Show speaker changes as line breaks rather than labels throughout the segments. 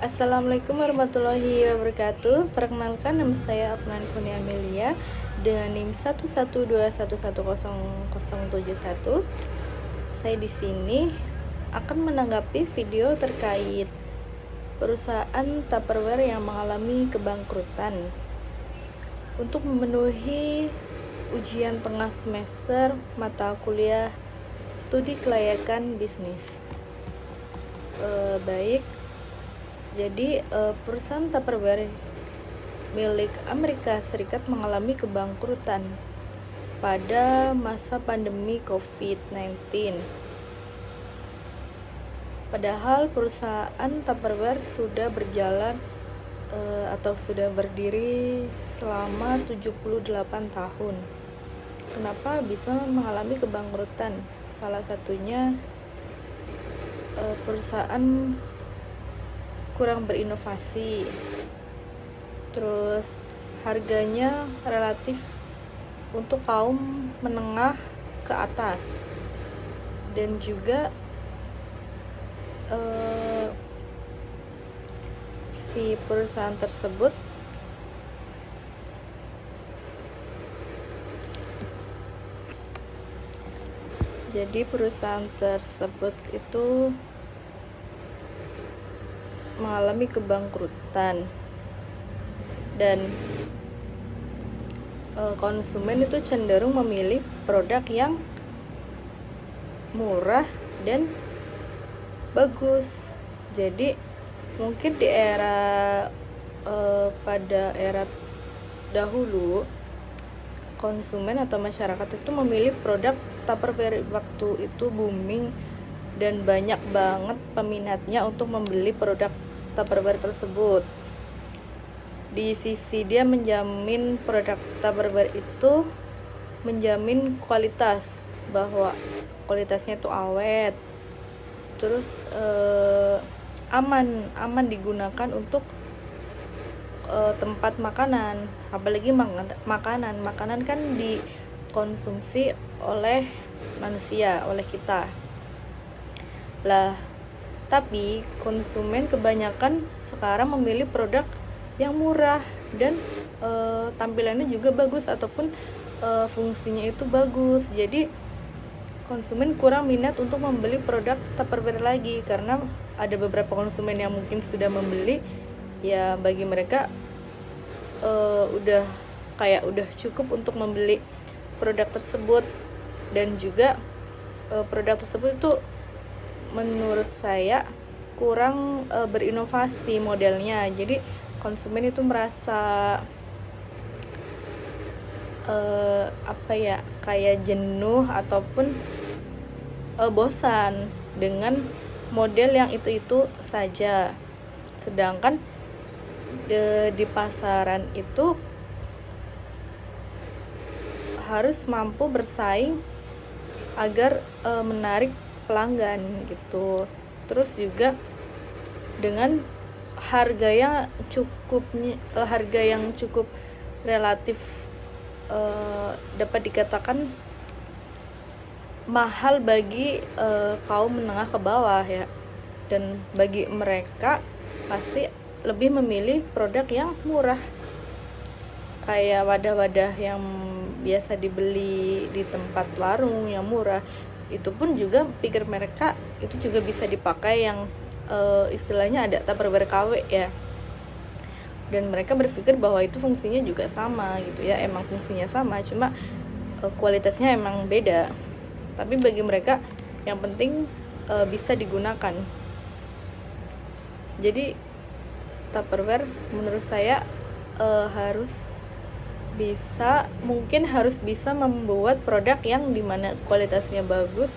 Assalamualaikum warahmatullahi wabarakatuh. Perkenalkan, nama saya Afnan Kurnia Amelia dengan NIM 112110071. Saya di sini akan menanggapi video terkait perusahaan Tupperware yang mengalami kebangkrutan. Untuk memenuhi ujian tengah semester mata kuliah studi kelayakan bisnis. Jadi perusahaan Tupperware milik Amerika Serikat mengalami kebangkrutan pada masa pandemi COVID-19. Padahal perusahaan Tupperware sudah berjalan atau sudah berdiri selama 78 tahun. Kenapa bisa mengalami kebangkrutan? Salah satunya perusahaan kurang berinovasi, terus harganya relatif untuk kaum menengah ke atas, dan juga si perusahaan tersebut itu mengalami kebangkrutan, dan konsumen itu cenderung memilih produk yang murah dan bagus. Jadi mungkin di pada era dahulu, konsumen atau masyarakat itu memilih produk Tupperware waktu itu booming dan banyak banget peminatnya untuk membeli produk Tupperware tersebut. Di sisi dia menjamin produk Tupperware itu menjamin kualitas, bahwa kualitasnya itu awet, terus aman digunakan untuk tempat makanan, apalagi makanan kan dikonsumsi oleh manusia, oleh kita lah. Tapi konsumen kebanyakan sekarang memilih produk yang murah dan tampilannya juga bagus, ataupun fungsinya itu bagus. Jadi konsumen kurang minat untuk membeli produk Tupperware lagi, karena ada beberapa konsumen yang mungkin sudah membeli, ya bagi mereka udah cukup untuk membeli produk tersebut. Dan juga produk tersebut itu menurut saya kurang berinovasi modelnya. Jadi konsumen itu merasa kayak jenuh ataupun bosan dengan model yang itu saja. Sedangkan di pasaran itu harus mampu bersaing agar menarik pelanggan gitu. Terus juga dengan harga yang cukup relatif dapat dikatakan mahal bagi kaum menengah ke bawah ya. Dan bagi mereka pasti lebih memilih produk yang murah, kayak wadah-wadah yang biasa dibeli di tempat warung yang murah. Itu pun juga pikir mereka itu juga bisa dipakai, yang istilahnya ada Tupperware KW ya. Dan mereka berpikir bahwa itu fungsinya juga sama gitu ya. Emang fungsinya sama, cuma kualitasnya emang beda. Tapi bagi mereka yang penting bisa digunakan. Jadi Tupperware menurut saya harus bisa membuat produk yang dimana kualitasnya bagus,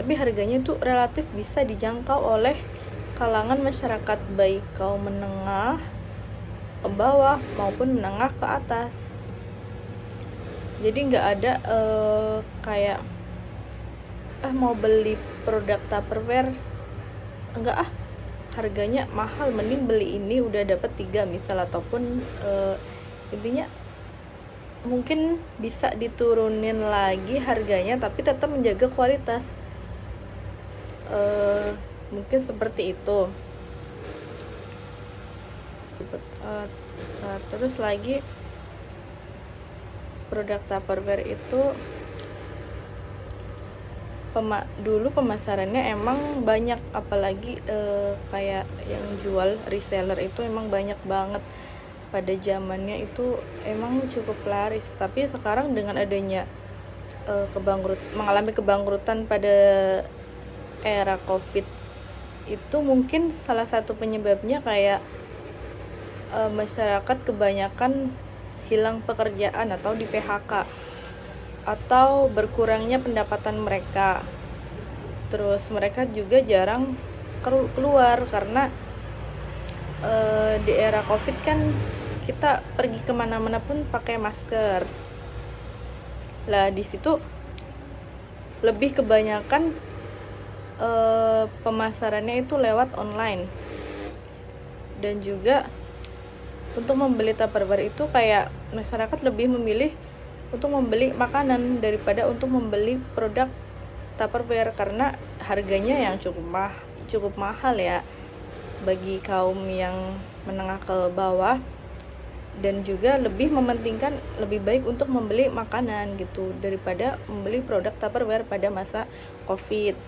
tapi harganya itu relatif bisa dijangkau oleh kalangan masyarakat, baik kaum menengah ke bawah maupun menengah ke atas. Jadi nggak ada kayak mau beli produk Tupperware, enggak harganya mahal, mending beli ini udah dapat 3 misal, ataupun intinya mungkin bisa diturunin lagi harganya tapi tetap menjaga kualitas. Mungkin seperti itu. Terus lagi produk Tupperware itu dulu pemasarannya emang banyak, apalagi kayak yang jual reseller itu emang banyak banget pada zamannya, itu emang cukup laris. Tapi sekarang dengan adanya mengalami kebangkrutan pada era COVID, itu mungkin salah satu penyebabnya kayak masyarakat kebanyakan hilang pekerjaan atau di PHK, atau berkurangnya pendapatan mereka. Terus mereka juga jarang keluar karena di era COVID kan kita pergi kemana-mana pun pakai masker. Lah di situ lebih kebanyakan pemasarannya itu lewat online. Dan juga untuk membeli Tupperware itu kayak masyarakat lebih memilih untuk membeli makanan daripada untuk membeli produk Tupperware, karena harganya yang cukup mahal ya bagi kaum yang menengah ke bawah, dan juga lebih mementingkan lebih baik untuk membeli makanan gitu daripada membeli produk Tupperware pada masa COVID,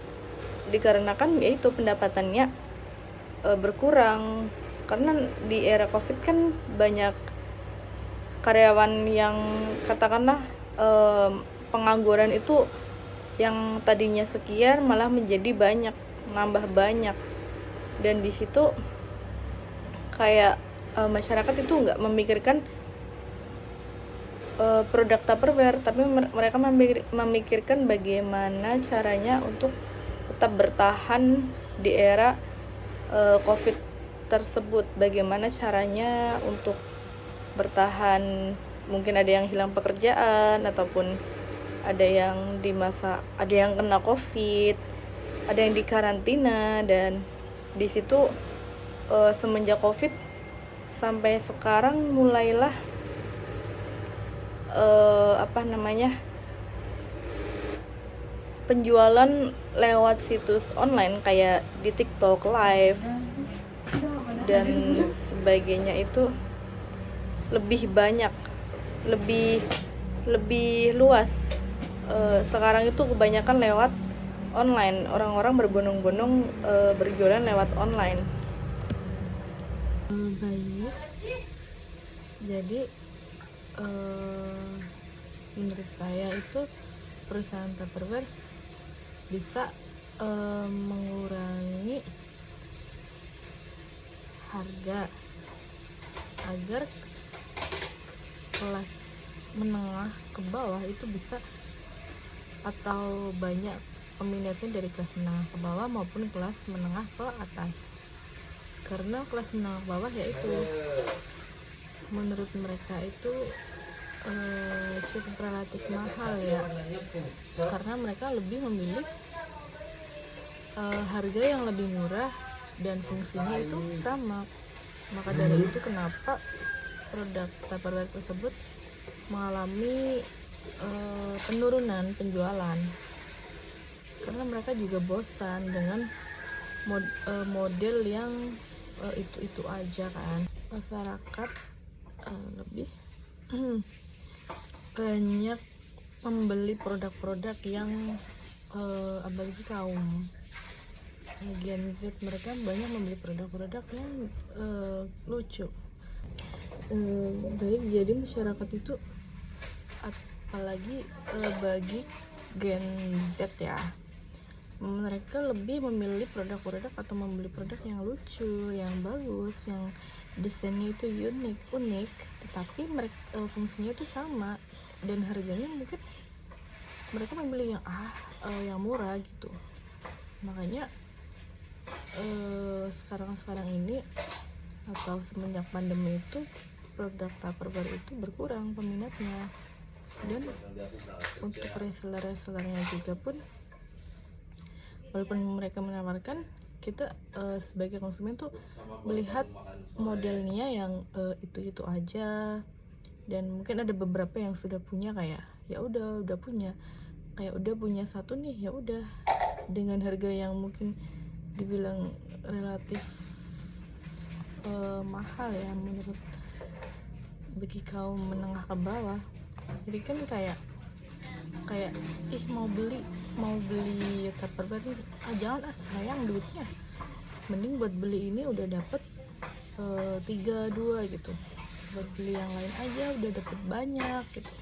dikarenakan yaitu pendapatannya berkurang. Karena di era COVID kan banyak karyawan yang katakanlah pengangguran itu yang tadinya sekian malah menjadi nambah banyak. Dan di situ kayak masyarakat itu nggak memikirkan produk Tupperware, tapi mereka memikirkan bagaimana caranya untuk tetap bertahan di era COVID tersebut. Bagaimana caranya untuk bertahan, mungkin ada yang hilang pekerjaan, ataupun ada yang kena COVID, ada yang dikarantina. Dan di situ semenjak COVID sampai sekarang mulailah penjualan lewat situs online kayak di TikTok Live dan sebagainya itu lebih banyak, lebih luas. Sekarang itu kebanyakan lewat online, orang-orang berbondong-bondong berjualan lewat online. Baik, jadi menurut saya itu perusahaan Tupperware bisa mengurangi harga agar kelas menengah ke bawah itu bisa, atau banyak peminatnya dari kelas menengah ke bawah maupun kelas menengah ke atas. Karena kelas menengah ke bawah yaitu menurut mereka itu cukup relatif mahal ya, karena mereka lebih memilih harga yang lebih murah dan fungsinya itu sama. Maka dari itu kenapa produk Tupperware tersebut mengalami penurunan penjualan, karena mereka juga bosan dengan model yang itu aja kan. Masyarakat lebih banyak membeli produk-produk yang apalagi kaum Gen Z, mereka banyak membeli produk-produk yang lucu. Baik, jadi masyarakat itu, apalagi bagi Gen Z ya, mereka lebih memilih produk-produk atau membeli produk yang lucu, yang bagus, yang desainnya itu unik, tetapi fungsinya itu sama, dan harganya mungkin mereka memilih yang murah gitu. Makanya sekarang ini atau semenjak pandemi itu produk Tupperware itu berkurang peminatnya, dan untuk reseller-resellernya juga pun, walaupun mereka menawarkan, kita sebagai konsumen tuh melihat modelnya yang itu aja, dan mungkin ada beberapa yang sudah punya, kayak ya udah punya satu nih, ya udah dengan harga yang mungkin dibilang relatif mahal ya menurut bagi kaum menengah ke bawah. Jadi kan kayak mau beli Tupperware nih, jangan sayang duitnya, mending buat beli ini udah dapet 3-2 gitu, buat beli yang lain aja udah dapet banyak gitu.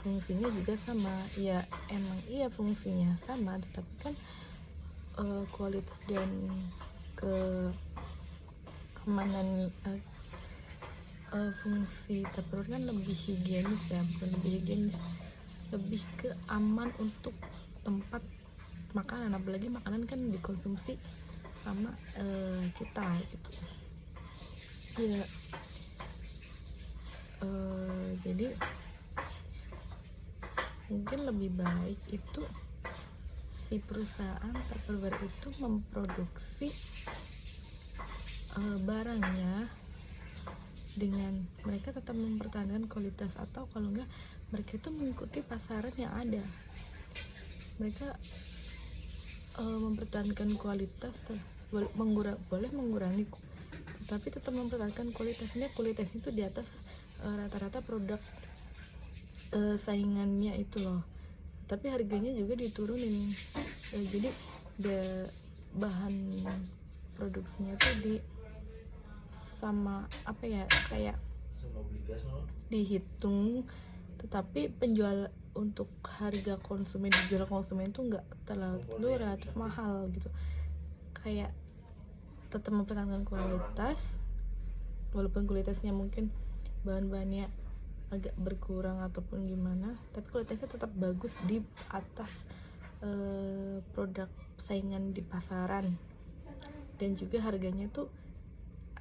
Fungsinya juga sama ya, emang iya fungsinya sama, tetapi kan kualitas dan keamanan fungsi Tupperware kan lebih higienis ya, bukan lebih higienis, lebih ke aman untuk tempat makanan, apalagi makanan kan dikonsumsi sama kita gitu ya. Jadi mungkin lebih baik itu si perusahaan Tupperware itu memproduksi barangnya dengan mereka tetap mempertahankan kualitas, atau kalau enggak mereka itu mengikuti pasaran yang ada. Mereka mempertahankan kualitas, boleh mengurangi, tapi tetap mempertahankan kualitasnya. Kualitasnya itu di atas rata-rata produk saingannya itu loh, tapi harganya juga diturunin. Jadi bahan produksinya tuh kayak dihitung, tetapi penjual untuk harga konsumen, dijual konsumen itu nggak terlalu relatif mahal gitu, kayak tetap mempertahankan kualitas walaupun kualitasnya mungkin bahan-bahannya agak berkurang ataupun gimana, tapi kualitasnya tetap bagus di atas produk saingan di pasaran, dan juga harganya tuh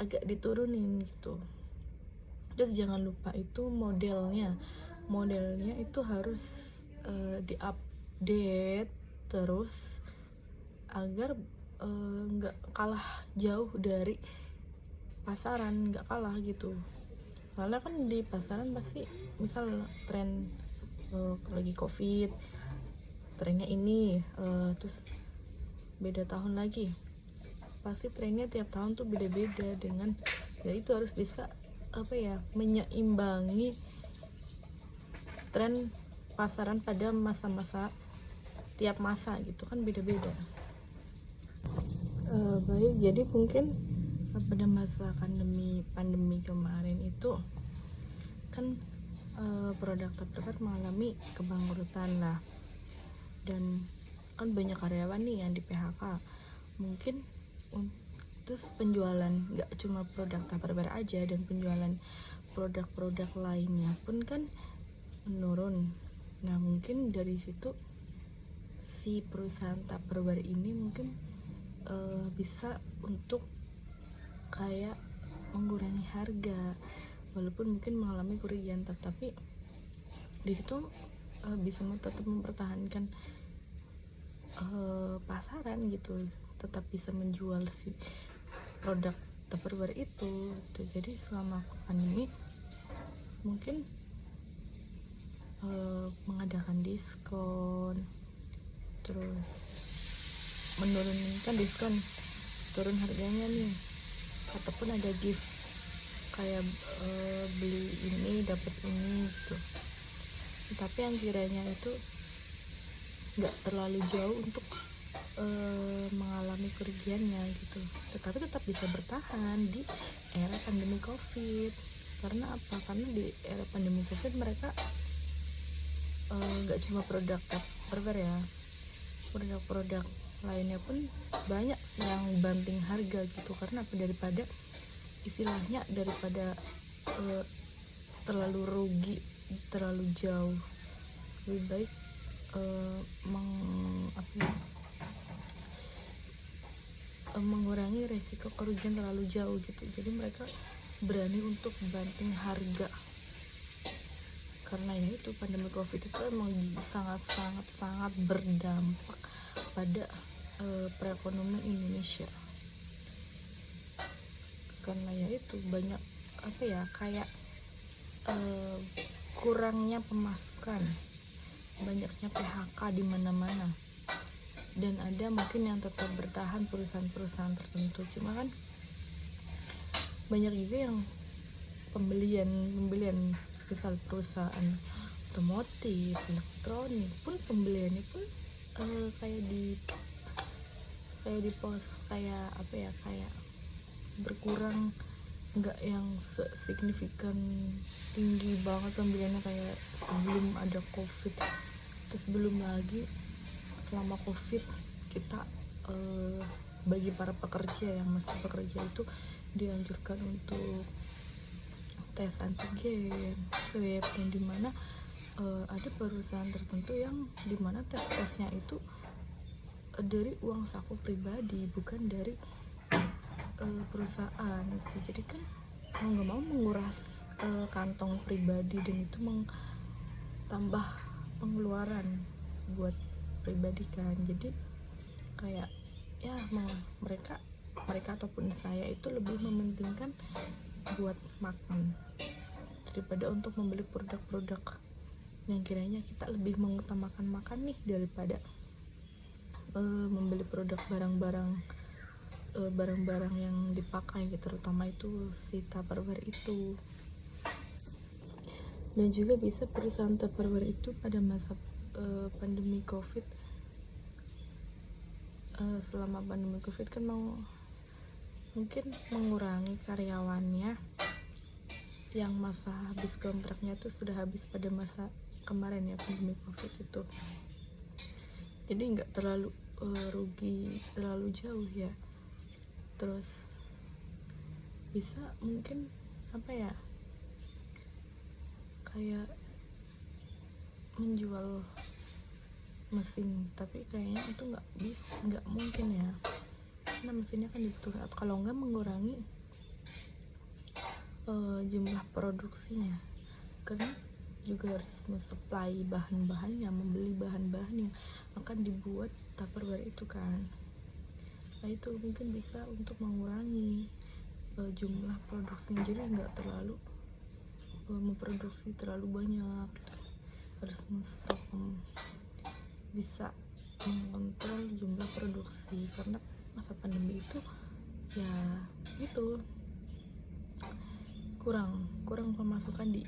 agak diturunin gitu. Terus jangan lupa itu modelnya itu harus diupdate terus agar nggak kalah jauh dari pasaran, nggak kalah gitu. Soalnya kan di pasaran pasti misal tren lagi covid, trennya ini terus beda tahun lagi, pasti trennya tiap tahun tuh beda-beda, dengan jadi itu harus bisa menyeimbangi tren pasaran pada masa-masa tiap masa gitu kan, beda-beda. Baik, jadi mungkin pada masa pandemi kemarin itu kan produk Tupperware mengalami kebangkrutan lah, dan kan banyak karyawan nih yang di PHK. Mungkin terus penjualan nggak cuma produk Tupperware aja, dan penjualan produk-produk lainnya pun kan menurun. Nah mungkin dari situ si perusahaan Tupperware ini mungkin bisa untuk kayak mengurangi harga, walaupun mungkin mengalami kerugian, tetapi di situ bisa tetap mempertahankan pasaran gitu, tetap bisa menjual si produk Tupperware itu. Jadi selama pandemi mungkin mengadakan diskon, terus menurunkan diskon, turun harganya nih, ataupun ada gift kayak beli ini dapat ini gitu. Tapi yang kiranya itu nggak terlalu jauh untuk mengalami kerugiannya gitu, tetapi tetap bisa bertahan di era pandemi COVID. Karena apa? Karena di era pandemi COVID mereka nggak cuma produk Tupperware ya, produk-produk lainnya pun banyak yang banting harga gitu. Karena apa? Daripada terlalu rugi, terlalu jauh, lebih baik mengurangi resiko kerugian terlalu jauh gitu. Jadi mereka berani untuk banting harga, karena ya itu pandemi COVID itu emang sangat berdampak pada perekonomian Indonesia. Karena ya itu banyak kayak kurangnya pemasukan, banyaknya PHK di mana-mana, dan ada mungkin yang tetap bertahan perusahaan-perusahaan tertentu. Cuma kan banyak juga yang pembelian misal perusahaan otomotif, elektronik pun pembeliannya pun kayak di pos kayak apa ya, kayak berkurang, nggak yang signifikan tinggi banget pembeliannya kayak sebelum ada covid. Terus belum lagi selama covid kita bagi para pekerja yang masih bekerja itu dianjurkan untuk tes antigen, swab, dan dimana ada perusahaan tertentu yang dimana tesnya itu dari uang saku pribadi, bukan dari perusahaan gitu. Jadi kan mau nggak mau menguras kantong pribadi, dan itu tambah pengeluaran buat pribadi kan. Jadi kayak ya mereka ataupun saya itu lebih mementingkan buat makan daripada untuk membeli produk-produk yang kiranya kita lebih mengutamakan makan nih daripada membeli produk barang-barang yang dipakai, terutama itu si Tupperware itu. Dan juga bisa perusahaan Tupperware itu pada masa pandemi covid, selama pandemi covid kan mungkin mengurangi karyawannya yang masa habis kontraknya itu sudah habis pada masa kemarin ya, pandemi covid itu. Jadi nggak terlalu rugi terlalu jauh ya. Terus bisa mungkin apa ya, kayak menjual mesin, tapi kayaknya itu nggak mungkin ya, karena mesinnya kan dibutuhkan. Atau kalau nggak mengurangi jumlah produksinya, karena juga harus mensuplai bahan-bahannya, membeli bahan-bahan yang akan dibuat Tupperware itu kan. Nah itu mungkin bisa untuk mengurangi jumlah produksi, jadi nggak terlalu memproduksi terlalu banyak, harus menstok, bisa mengontrol jumlah produksi, karena masa pandemi itu ya itu kurang pemasukan di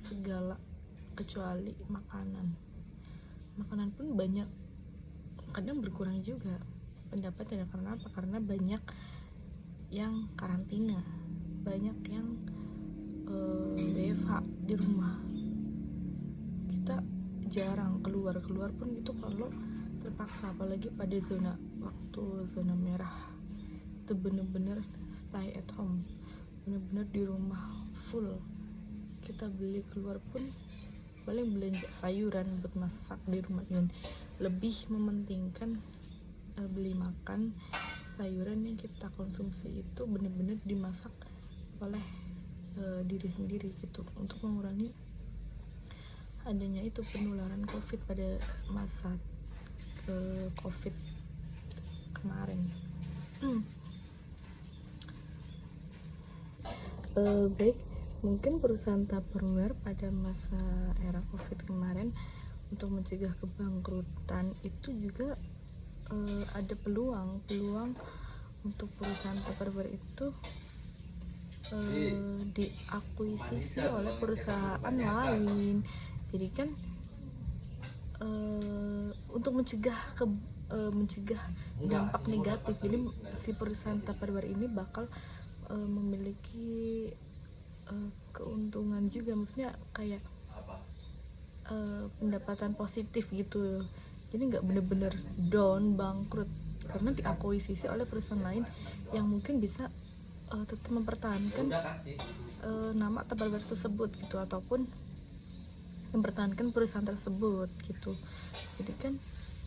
segala kecuali makanan pun banyak kadang berkurang juga pendapatnya. Karena apa? Karena banyak yang karantina, banyak yang WFH di rumah, kita jarang keluar pun itu kalau terpaksa, apalagi pada zona merah itu bener-bener stay at home, bener-bener di rumah full. Kita beli keluar pun paling belanja sayuran buat masak di rumah, dan lebih mementingkan beli makan sayuran yang kita konsumsi itu bener-bener dimasak oleh diri sendiri gitu, untuk mengurangi adanya itu penularan covid pada masa covid kemarin. Baik, mungkin perusahaan Tupperware pada masa era covid kemarin untuk mencegah kebangkrutan itu juga ada peluang untuk perusahaan Tupperware itu diakuisisi oleh perusahaan lain. Jadi kan untuk mencegah dampak negatif, jadi si perusahaan Tupperware ini bakal memiliki keuntungan juga, maksudnya kayak pendapatan positif gitu. Jadi nggak bener-bener down, bangkrut, karena diakuisisi oleh perusahaan lain yang mungkin bisa tetap mempertahankan nama Tupperware tersebut gitu, ataupun mempertahankan perusahaan tersebut gitu. Jadi kan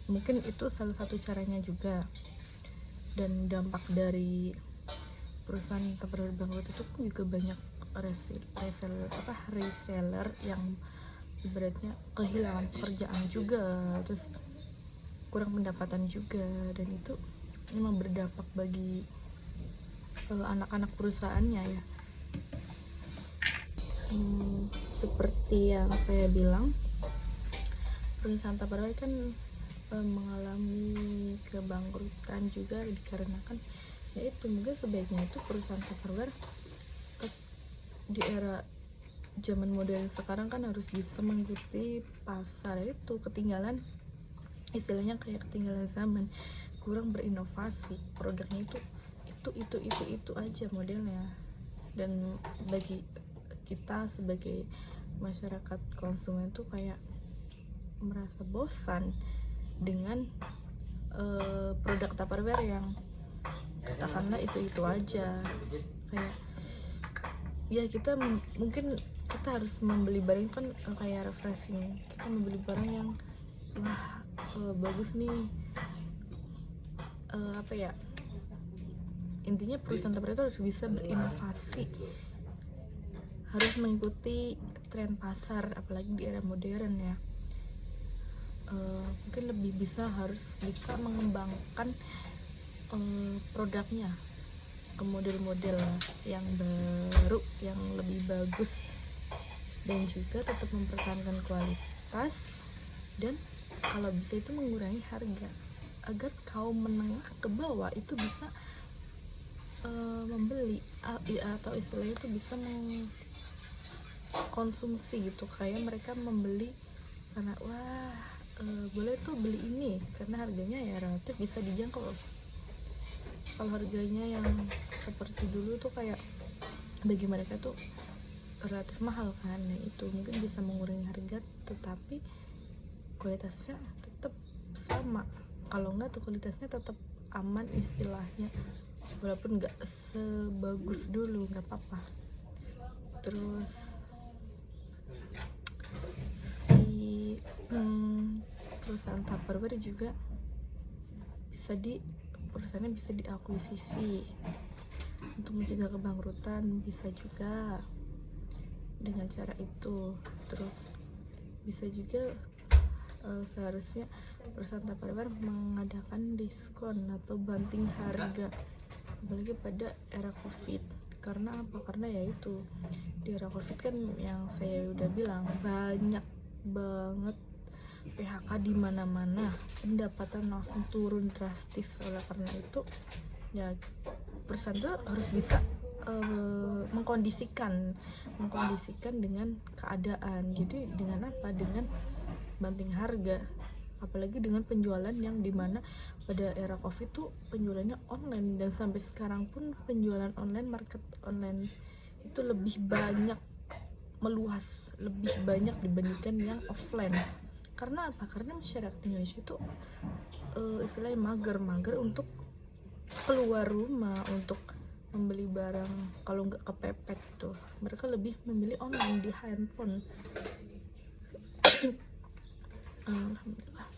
mungkin itu salah satu caranya juga. Dan dampak dari perusahaan Tupperware bangkrut itu pun juga banyak reseller yang ibaratnya kehilangan pekerjaan juga, terus kurang pendapatan juga, dan itu memang berdampak bagi anak-anak perusahaannya ya. Seperti yang saya bilang, perusahaan Tupperware kan mengalami kebangkrutan juga dikarenakan yaitu mungkin sebaiknya itu perusahaan Tupperware di era zaman modern sekarang kan harus bisa mengikuti pasar, itu ketinggalan, istilahnya kayak ketinggalan zaman, kurang berinovasi, produknya itu aja modelnya. Dan bagi kita sebagai masyarakat konsumen tuh kayak merasa bosan dengan produk Tupperware yang katakanlah itu aja. Kayak ya kita mungkin kita harus membeli barang kan kayak refreshing, kita membeli barang yang wah bagus nih, apa ya, intinya perusahaan Tupperware itu harus bisa berinovasi, harus mengikuti tren pasar, apalagi di era modern ya. Mungkin harus bisa mengembangkan produknya ke model-model yang baru, yang lebih bagus, dan juga tetap mempertahankan kualitas, dan kalau bisa itu mengurangi harga agar kaum menengah ke bawah itu bisa membeli atau istilahnya itu bisa mengkonsumsi gitu, kayak mereka membeli karena wah boleh tuh beli ini karena harganya ya relatif bisa dijangkau. Kalau harganya yang seperti dulu tuh kayak bagi mereka tuh relatif mahal kan, nah itu mungkin bisa mengurangi harga tetapi kualitasnya tetap sama, kalau enggak tuh kualitasnya tetap aman istilahnya, walaupun nggak sebagus dulu, nggak apa-apa. Terus si perusahaan Tupperware juga perusahaannya bisa diakuisisi untuk mencegah kebangkrutan, bisa juga dengan cara itu. Terus bisa juga seharusnya perusahaan Tupperware mengadakan diskon atau banting harga, apalagi pada era COVID. Karena apa? Karena ya itu di era COVID kan yang saya udah bilang banyak banget PHK di mana-mana, pendapatan langsung turun drastis. Oleh karena itu ya perusahaan tuh harus bisa mengkondisikan dengan keadaan. Jadi dengan apa? Dengan banting harga, apalagi dengan penjualan yang dimana pada era COVID tuh penjualannya online, dan sampai sekarang pun penjualan online, market online itu lebih banyak, meluas, lebih banyak dibandingkan yang offline. Karena apa? Karena masyarakat Indonesia itu istilahnya mager untuk keluar rumah untuk membeli barang, kalau nggak kepepet tuh mereka lebih memilih online di handphone. Alhamdulillah.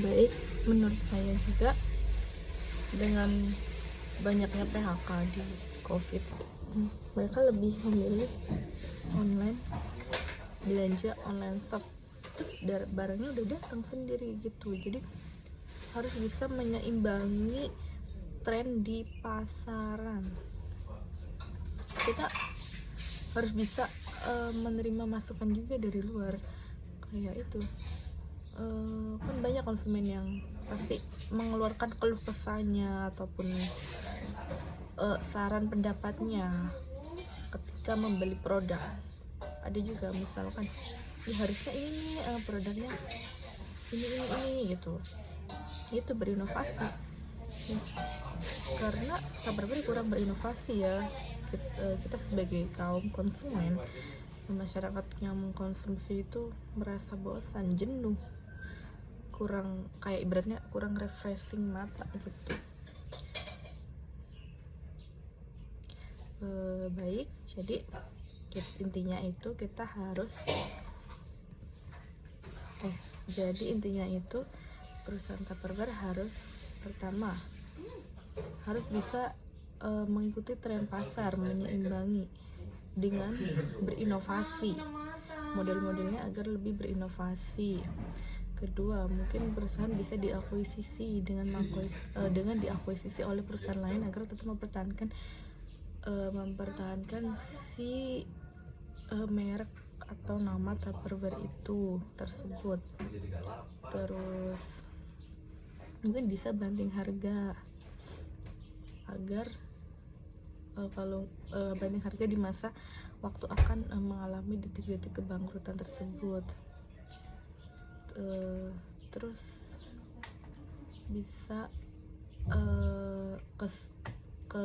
Baik, menurut saya juga dengan banyaknya PHK di COVID, mereka lebih memilih online, belanja online shop, terus barangnya udah datang sendiri gitu. Jadi harus bisa menyeimbangi tren di pasaran. Kita harus bisa menerima masukan juga dari luar, kayak itu kan banyak konsumen yang pasti mengeluarkan keluh kesahnya ataupun saran pendapatnya ketika membeli produk. Ada juga misalkan harusnya ini produknya ini gitu, itu berinovasi ya. Karena Tupperware kurang berinovasi ya. Kita sebagai kaum konsumen, masyarakat yang mengkonsumsi itu merasa bosan, jenuh, kurang, kayak ibaratnya kurang refreshing mata gitu. Baik, jadi intinya itu kita harus perusahaan Tupperware harus pertama harus bisa mengikuti tren pasar, menyeimbangi dengan berinovasi, model-modelnya agar lebih berinovasi. Kedua, mungkin perusahaan bisa diakuisisi dengan diakuisisi oleh perusahaan lain agar tetap mempertahankan si merek atau nama Tupperware itu tersebut. Terus mungkin bisa banting harga agar kalau banding harga di masa waktu akan mengalami detik-detik kebangkrutan tersebut. Terus bisa ke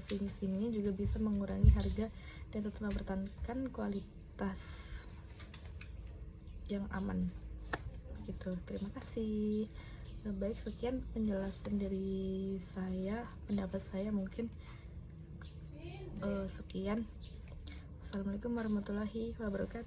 sini-sini juga bisa mengurangi harga dan tetap mempertahankan kualitas yang aman gitu. Terima kasih. Baik, sekian penjelasan dari saya, pendapat saya mungkin sekian. Assalamualaikum warahmatullahi wabarakatuh.